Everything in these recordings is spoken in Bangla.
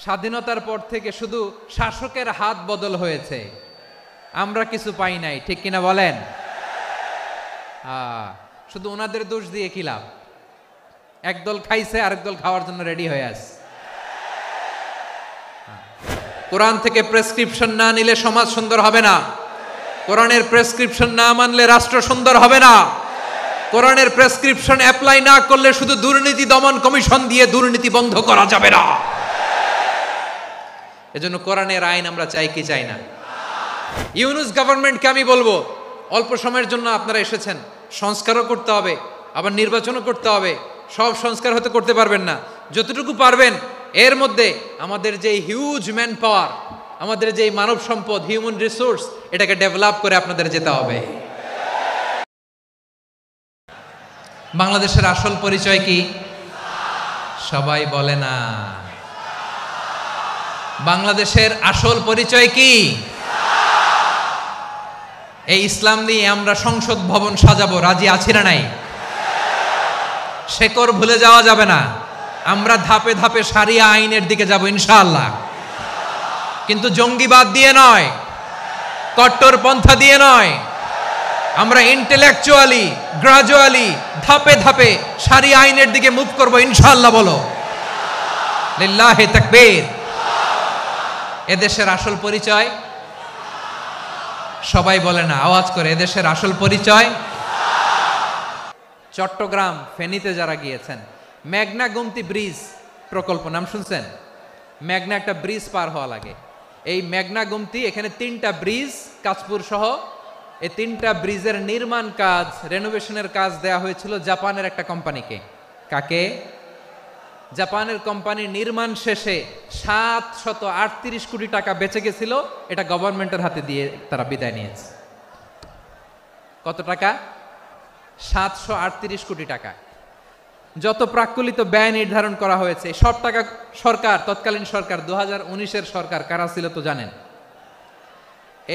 স্বাধীনতার পর থেকে শুধু শাসকের হাত বদল হয়েছে, আমরা কিছু পাই নাই, ঠিক কিনা বলেন? শুধু ওনাদের দোষ দিয়ে কি লাভ? একদল খাইছে, আরেক দল খাওয়ার জন্য রেডি হয়ে আছে। কোরআন থেকে প্রেসক্রিপশন না নিলে সমাজ সুন্দর হবে না। কোরআনের প্রেসক্রিপশন না মানলে রাষ্ট্র সুন্দর হবে না। কোরআনের প্রেসক্রিপশন অ্যাপ্লাই না করলে শুধু দুর্নীতি দমন কমিশন দিয়ে দুর্নীতি বন্ধ করা যাবে না। এজন্য কোরআনের আইন আমরা চাই কি চাই না? ইউনূস গভর্নমেন্টকে আমি বলবো, অল্প সময়ের জন্য আপনারা এসেছেন, সংস্কারও করতে হবে, আবার নির্বাচনও করতে হবে। সব সংস্কার হতে করতে পারবেন না, যতটুকু পারবেন এর মধ্যে আমাদের যে হিউজ ম্যান পাওয়ার, আমাদের যে মানব সম্পদ, হিউম্যান রিসোর্স, এটাকে ডেভেলপ করে আপনাদের যেতে হবে। বাংলাদেশের আসল পরিচয় কি? সবাই বলে না। বাংলাদেশের আসল পরিচয় কি? এই ইসলাম নিয়ে আমরা সংসদ ভবন সাজাবো, রাজি আছি না নাই? শেকড় ভুলে যাওয়া যাবে না। আমরা ধাপে ধাপে শারিয়া আইনের দিকে যাব ইনশাআল্লাহ, কিন্তু জঙ্গিবাদ দিয়ে নয়, কট্টরপন্থা দিয়ে নয়। আমরা ইন্টেলেকচুয়ালি, গ্রাজুয়ালি, ধাপে ধাপে শারিয়া আইনের দিকে মুভ করব ইনশাআল্লাহ। বলো লিল্লাহি তাকবীর। এদেশের আসল পরিচয় সবাই বলে না, আওয়াজ করে, এদেশের আসল পরিচয়। চট্টগ্রাম ফেনীতে যারা গিয়েছেন, মেঘনা গোমতী ব্রিজ প্রকল্প নাম শুনছেন? মেঘনা একটা ব্রিজ পার হওয়া লাগে। এই মেঘনা গোমতী, এখানে 3টা ব্রিজ, কাঁচপুর সহ এই 3টা ব্রিজের নির্মাণ কাজ, রেনোভেশনের কাজ দেয়া হয়েছিল জাপানের একটা কোম্পানিকে। কাকে? জাপানের কোম্পানির নির্মাণ শেষে 738 কোটি টাকা বেঁচে গেছিল, এটা গভর্নমেন্টের হাতে দিয়ে তারা বিদায় নিয়েছে। কত টাকা? 738 কোটি টাকা। যত প্রাক্কলিত ব্যয় নির্ধারণ করা হয়েছে, সব টাকা সরকার, তৎকালীন সরকার 2019-এর সরকার, কারা ছিল তো জানেন?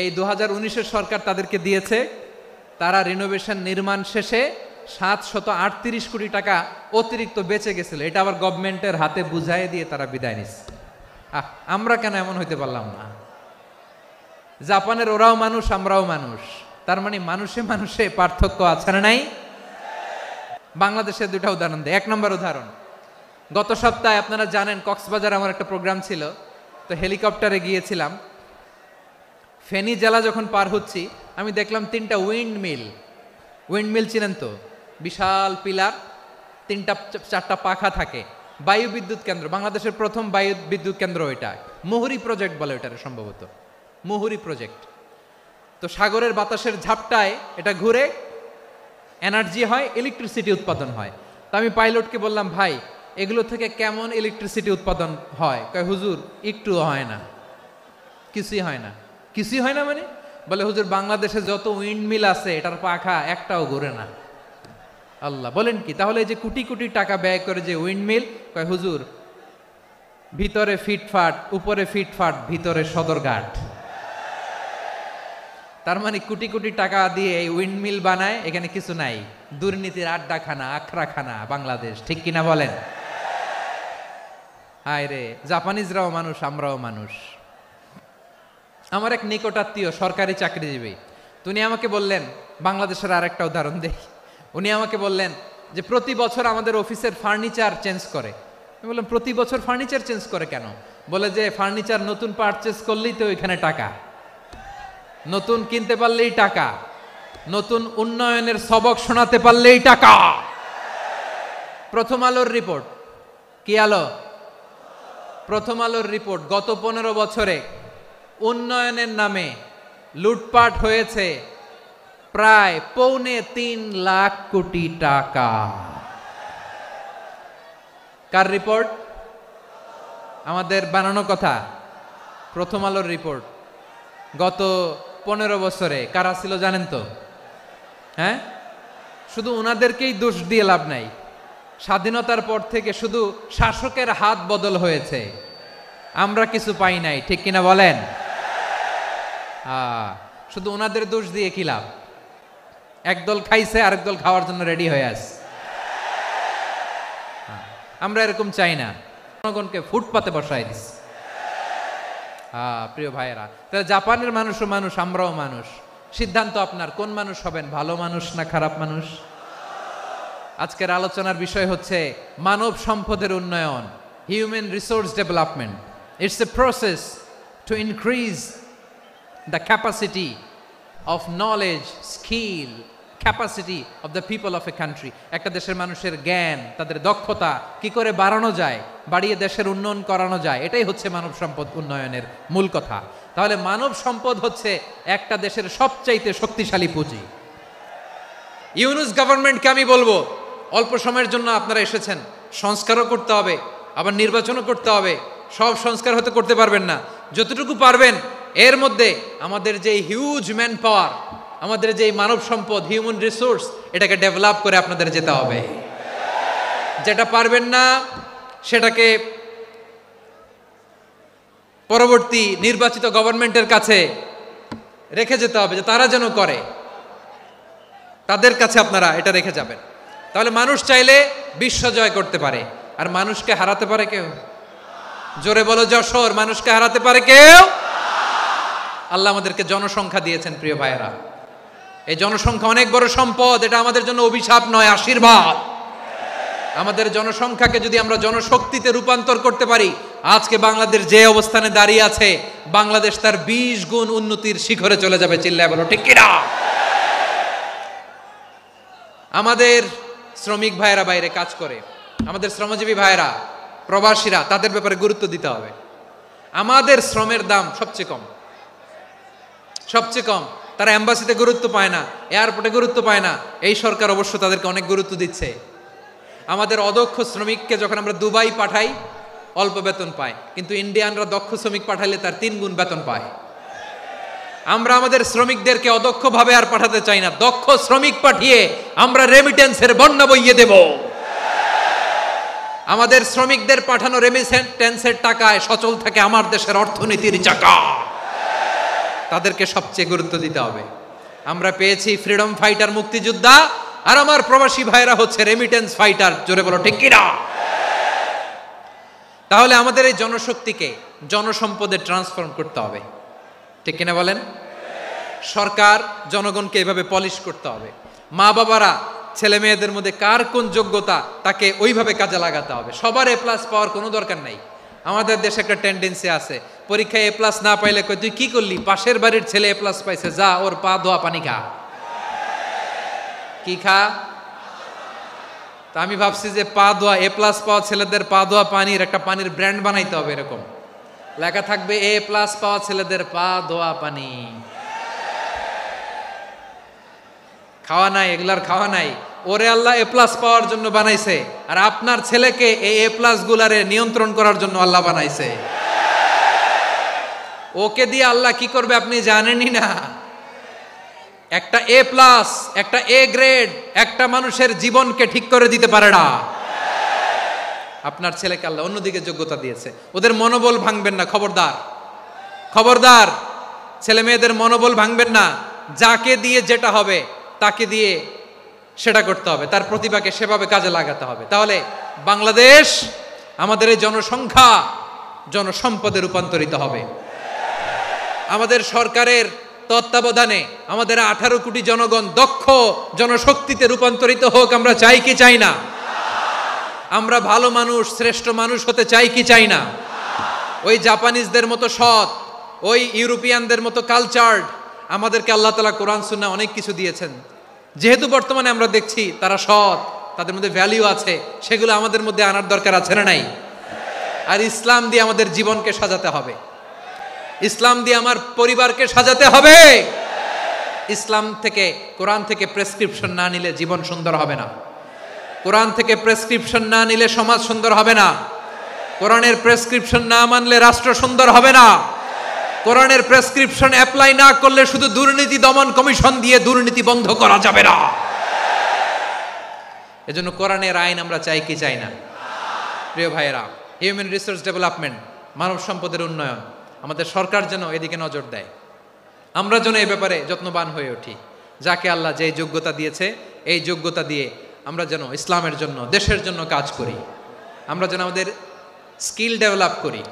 এই 2019-এর সরকার তাদেরকে দিয়েছে। তারা রিনোভেশন নির্মাণ শেষে 738 কোটি টাকা অতিরিক্ত বেঁচে গেছিল, এটা আবার গভর্নমেন্টের হাতে বুঝাই দিয়ে তারা বিদায় নিচ্ছে। আমরা কেন এমন হইতে পারলাম না? জাপানের ওরাও মানুষ, আমরাও মানুষ, তার মানে মানুষে মানুষে পার্থক্য আছে না নাই? বাংলাদেশের 2টা উদাহরণ দেয়। 1 নম্বর উদাহরণ, গত সপ্তাহে আপনারা জানেন কক্সবাজার আমার একটা প্রোগ্রাম ছিল, তো হেলিকপ্টারে গিয়েছিলাম। ফেনী জেলা যখন পার হচ্ছি, আমি দেখলাম 3টা উইন্ডমিল চিনেন তো? বিশাল পিলার, 3টা-4টা পাখা থাকে। বায়ু বিদ্যুৎ কেন্দ্র, বাংলাদেশের প্রথম বায়ু বিদ্যুৎ কেন্দ্র এটা। মুহুরী প্রজেক্ট বলে এটার, সম্ভবত মুহুরী প্রজেক্ট। তো সাগরের বাতাসের ঝাপটায় এটা ঘুরে এনার্জি হয়, ইলেকট্রিসিটি উৎপাদন হয়। তো আমি পাইলটকে বললাম, ভাই এগুলো থেকে কেমন ইলেকট্রিসিটি উৎপাদন হয়? কয় হুজুর একটু হয় না, কিছুই হয় না। কিছুই হয় না মানে? বলে হুজুর বাংলাদেশে যত উইন্ডমিল আছে এটার পাখা একটাও ঘুরে না। আল্লাহ, বলেন কি? তাহলে এই যে কোটি কোটি টাকা ব্যয় করে যে উইন্ডমিল, কয় হুজুর ভিতরে ফিটফাট, উপরে ফিটফাট, ভিতরে সদরঘাট। তার মানে কোটি কোটি টাকা দিয়ে এই উইন্ডমিল বানায়, এখানে কিছু নাই। দুর্নীতির আড্ডাখানা, আখড়াখানা বাংলাদেশ, ঠিক কিনা বলেন? হায় রে, জাপানিজরাও মানুষ, আমরাও মানুষ। আমার এক নিকটাত্মীয় সরকারি চাকরিজীবী, উনি আমাকে বললেন, বাংলাদেশের আরেকটা উদাহরণ দেখি। উনি আমাকে বললেন যে প্রতি বছর আমাদের অফিসের ফার্নিচার চেঞ্জ করে। আমি বললাম প্রতি বছর ফার্নিচার চেঞ্জ করে কেন? বলে যে ফার্নিচার নতুন পারচেজ করলেই তো ওইখানে টাকা, নতুন কিনতে পারলেই টাকা, নতুন উন্নয়নের সবক শোনাতে পারলেই টাকা। প্রথম আলোর রিপোর্ট, কি আলো? প্রথম আলোর রিপোর্ট, গত 15 বছরে উন্নয়নের নামে লুটপাট হয়েছে প্রায় 3.25 লাখ কোটি টাকা। কার রিপোর্ট? আমাদের বানানো কথা। প্রথম আলোর রিপোর্ট। গত 15 বছরে কারা ছিল জানেন তো? হ্যাঁ, শুধু ওনাদেরকেই দোষ দিয়ে লাভ নাই। স্বাধীনতার পর থেকে শুধু শাসকের হাত বদল হয়েছে, আমরা কিছু পাই নাই, ঠিক কিনা বলেন? শুধু ওনাদের দোষ দিয়ে কি লাভ? একদল খাইছে, আরেক দল খাওয়ার জন্য রেডি হয়ে আছে। আমরা এরকম চাই না। জনগণকে ফুটপাতে বসায় দিস। প্রিয় ভাইয়েরা, তাহলে জাপানের মানুষও মানুষ, আমরাও মানুষ। সিদ্ধান্ত আপনার, কোন মানুষ হবেন, ভালো মানুষ না খারাপ মানুষ? আজকের আলোচনার বিষয় হচ্ছে মানব সম্পদের উন্নয়ন, human resource development. It's a process to increase the capacity of knowledge, skill, capacity of the people of a country. একটা দেশের মানুষের জ্ঞান, তাদের দক্ষতা কি করে বাড়ানো যায়, বাড়িয়ে দেশের উন্নয়ন করানো যায়, এটাই হচ্ছে মানব সম্পদ উন্নয়নের মূল কথা। তাহলে মানব সম্পদ হচ্ছে একটা দেশের সবচাইতে শক্তিশালী পুঁজি। ইউনুস গভর্নমেন্টকে আমি বলবো, অল্প সময়ের জন্য আপনারা এসেছেন, সংস্কারও করতে হবে, আবার নির্বাচনও করতে হবে। সব সংস্কার হতে করতে পারবেন না, যতটুকু পারবেন এর মধ্যে আমাদের যে হিউজ ম্যান পাওয়ার, আমাদের যে মানব সম্পদ, হিউম্যান রিসোর্স, এটাকে ডেভেলপ করে আপনাদের যেতে হবে। যেটা পারবেন না সেটাকে পরবর্তী নির্বাচিত গভর্নমেন্টের কাছে রেখে যেতে হবে, যে তারা যেন করে, তাদের কাছে আপনারা এটা রেখে যাবেন। তাহলে মানুষ চাইলে বিশ্ব জয় করতে পারে, আর মানুষকে হারাতে পারে কেউ? জোরে বলো যশোর, মানুষকে হারাতে পারে কেউ? আল্লাহ আমাদেরকে জনসংখ্যা দিয়েছেন প্রিয় ভাইয়েরা, এই জনসংখ্যা অনেক বড় সম্পদ, এটা আমাদের জন্য অভিশাপ নয়, আশীর্বাদ। আমাদের জনসংখ্যাকে যদি আমরা জনশক্তিতে রূপান্তর করতে পারি, আজকে বাংলাদেশ যে অবস্থানে দাঁড়িয়ে আছে, বাংলাদেশ তার 20 গুণ উন্নতির শিখরে চলে যাবে। চিল্লায় বলো ঠিক কিনা? আমাদের শ্রমিক ভাইয়েরা বাইরে কাজ করে, আমাদের শ্রমজীবী ভাইয়েরা, প্রবাসীরা, তাদের ব্যাপারে গুরুত্ব দিতে হবে। আমাদের শ্রমের দাম সবচেয়ে কম, সবচেয়ে কম। তারা এম্বাসিতে গুরুত্ব পায় না, এয়ারপোর্টে গুরুত্ব পায় না। এই সরকার অবশ্য তাদেরকে অনেক গুরুত্ব দিচ্ছে। আমাদের অদক্ষ শ্রমিককে যখন আমরা দুবাই পাঠাই, অল্প বেতন পায়, কিন্তু ইন্ডিয়ানরা দক্ষ শ্রমিক পাঠাইলে তার 3 গুণ বেতন পায়। আমরা আমাদের শ্রমিকদেরকে অদক্ষভাবে আর পাঠাতে চাই না, দক্ষ শ্রমিক পাঠিয়ে আমরা রেমিটেন্সের বন্যা বইয়ে দেব। আমাদের শ্রমিকদের পাঠানো রেমিটেন্সের টাকায় সচল থাকে আমার দেশের অর্থনীতির চাকা। তাদেরকে সবচেয়ে গুরুত্ব দিতে হবে। আমরা পেয়েছি ফ্রিডম ফাইটার, মুক্তিযোদ্ধা, আর আমার প্রবাসী ভাইরা হচ্ছে রেমিটেন্স ফাইটার। জোরে বলো ঠিক কিনা? তাহলে আমাদের এই জনশক্তিকে জনসম্পদে ট্রান্সফর্ম করতে হবে, ঠিক কিনা বলেন? সরকার জনগণকে এভাবে পলিশ করতে হবে। মা বাবারা ছেলে মেয়েদের মধ্যে কার কোন যোগ্যতা, তাকে ওইভাবে কাজে লাগাতে হবে। সবার এ প্লাস পাওয়ার কোনো দরকার নাই। আমাদের দেশে একটা টেন্ডেন্সি আছে, পরীক্ষায় এ প্লাস না পাইলে কই তুই কি করলি, পাশের বাড়ির ছেলে এ প্লাস পাইছে, যা ওর পা ধোয়া পানি খা। কি খা? তা আমি ভাবছি যে পা ধোয়া, এ প্লাস পাওয়া ছেলেদের পা ধোয়া পানির একটা পানির ব্র্যান্ড বানাইতে হবে, এরকম লেখা থাকবে, এ প্লাস পাওয়া ছেলেদের পা ধোয়া পানি। খাওয়া নাই, এগুলার খাওয়া নাই। ওরে আল্লাহ এ প্লাস পাওয়ার জন্য বানাইছে, আর আপনার ছেলেকে এই এ প্লাস গুলারে নিয়ন্ত্রণ করার জন্য আল্লাহ বানাইছে। ওকে দিয়ে আল্লাহ কি করবে আপনি জানেনই না। একটা এ প্লাস, একটা এ গ্রেড একটা মানুষের জীবনকে ঠিক করে দিতে পারে না। আপনার ছেলেকে আল্লাহ অন্যদিকে যোগ্যতা দিয়েছে, ওদের মনোবল ভাঙবেন না, খবরদার, খবরদার। ছেলে মেয়েদের মনোবল ভাঙবেন না। যাকে দিয়ে যেটা হবে তাকে দিয়ে সেটা করতে হবে, তার প্রতিভাকে সেভাবে কাজে লাগাতে হবে। তাহলে বাংলাদেশ, আমাদের এই জনসংখ্যা জনসম্পদে রূপান্তরিত হবে। আমাদের সরকারের তত্ত্বাবধানে আমাদের 18 কোটি জনগণ দক্ষ জনশক্তিতে রূপান্তরিত হোক, আমরা চাই কি চাই না? আমরা ভালো মানুষ, শ্রেষ্ঠ মানুষ হতে চাই কি চাই না? ওই জাপানিজদের মতো সৎ, ওই ইউরোপিয়ানদের মতো কালচার্ড, আমাদেরকে আল্লাহ তাআলা কোরআন সুন্নাহ অনেক কিছু দিয়েছেন। যেহেতু বর্তমানে আমরা দেখছি তারা সৎ, তাদের মধ্যে ভ্যালিউ আছে, সেগুলো আমাদের মধ্যে আনার দরকার আছে না নাই? আর ইসলাম দিয়ে আমাদের জীবনকে সাজাতে হবে, ইসলাম দিয়ে আমার পরিবারকে সাজাতে হবে। ইসলাম থেকে, কোরআন থেকে প্রেসক্রিপশন না নিলে জীবন সুন্দর হবে না। কোরআন থেকে প্রেসক্রিপশন না নিলে সমাজ সুন্দর হবে না। কোরআনের প্রেসক্রিপশন না মানলে রাষ্ট্র সুন্দর হবে না। কোরআনের প্রেসক্রিপশন অ্যাপ্লাই না করলে শুধু দুর্নীতি দমন কমিশন দিয়ে দুর্নীতি বন্ধ করা যাবে না। এজন্য কোরআনের আইন আমরা চাই কি চাই না? প্রিয় ভাইয়েরা, হিউম্যান রিসোর্স ডেভেলপমেন্ট, মানব সম্পদের উন্নয়ন, আমাদের সরকার যেন এদিকে নজর দেয়। আমরা যেন এই ব্যাপারে যত্নবান হয়ে উঠি। যাকে আল্লাহ যে যোগ্যতা দিয়েছে, এই যোগ্যতা দিয়ে আমরা যেন ইসলামের জন্য, দেশের জন্য কাজ করি। আমরা যেন আমাদের স্কিল ডেভেলপ করি,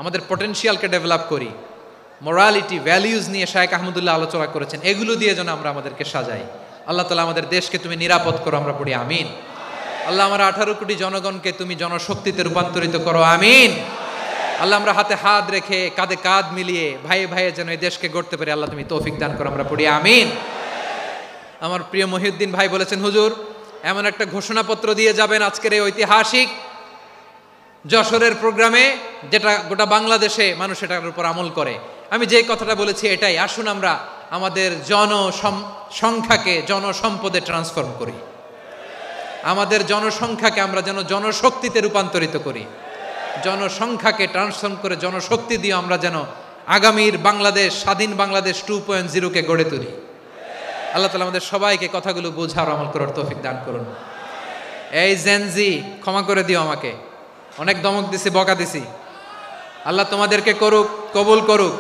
আমাদের পটেনশিয়ালকে ডেভেলপ করি। মোরালিটি, ভ্যালিউজ নিয়ে শায়েখ আহমদুল্লাহ আলোচনা করেছেন, এগুলো দিয়ে যেন আমরা আমাদেরকে সাজাই। আল্লাহ তাআলা আমাদের দেশকে তুমি নিরাপদ করো, আমরা পড়ি আমিন। আল্লাহ আমার 18 কোটি জনগণকে তুমি জনশক্তিতে রূপান্তরিত করো, আমিন। আল্লাহ আমরা হাতে হাত রেখে কাঁধে কাঁধ মিলিয়ে ভাইয়ে ভাইয়ে যেন এই দেশকে গড়তে পারি, আল্লাহ তুমি তৌফিক দান করো, আমরা পড়ি আমিন। আমার প্রিয় মহিউদ্দিন ভাই বলেছেন, হুজুর এমন একটা ঘোষণাপত্র দিয়ে যাবেন আজকের এই ঐতিহাসিক যশোরের প্রোগ্রামে, যেটা গোটা বাংলাদেশে মানুষ এটার উপর আমল করে। আমি যে কথাটা বলেছি এটাই, আসুন আমরা আমাদের জনসংখ্যাকে জনসম্পদে ট্রান্সফর্ম করি, আমাদের জনসংখ্যাকে আমরা যেন জনশক্তিতে রূপান্তরিত করি, জনসংখ্যাকে ট্রান্সফর্ম করে জনশক্তি দিয়ে আমরা যেন আগামীর বাংলাদেশ, স্বাধীন বাংলাদেশ 2.0 গড়ে তুলি। আল্লাহ তাআলা আমাদের সবাইকে কথাগুলো বোঝার আমল করার তৌফিক দান করুন। এই জেনজি ক্ষমা করে দিও আমাকে, অনেক দমক দিছি, বকা দিছি। আল্লাহ তোমাদেরকে করুক, কবুল করুক,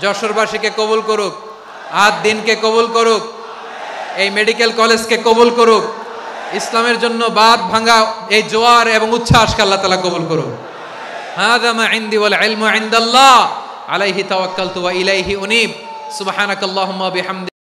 যশোরবাসীকে কবুল করুক, আদ দিনকে কবুল করুক, এই মেডিকেল কলেজকে কবুল করুক, ইসলামের জন্য বাদ ভাঙা এই জোয়ার এবং উচ্ছ্বাসকে আল্লাহ তাআলা কবুল করুক। হাযা মা ইনদি ওয়াল ইলমু ইনদাল্লাহ আলাইহি তাওয়াক্কালতু ওয়া ইলাইহি উনীব। সুবহানাকাল্লাহুম্মা বিহামদি।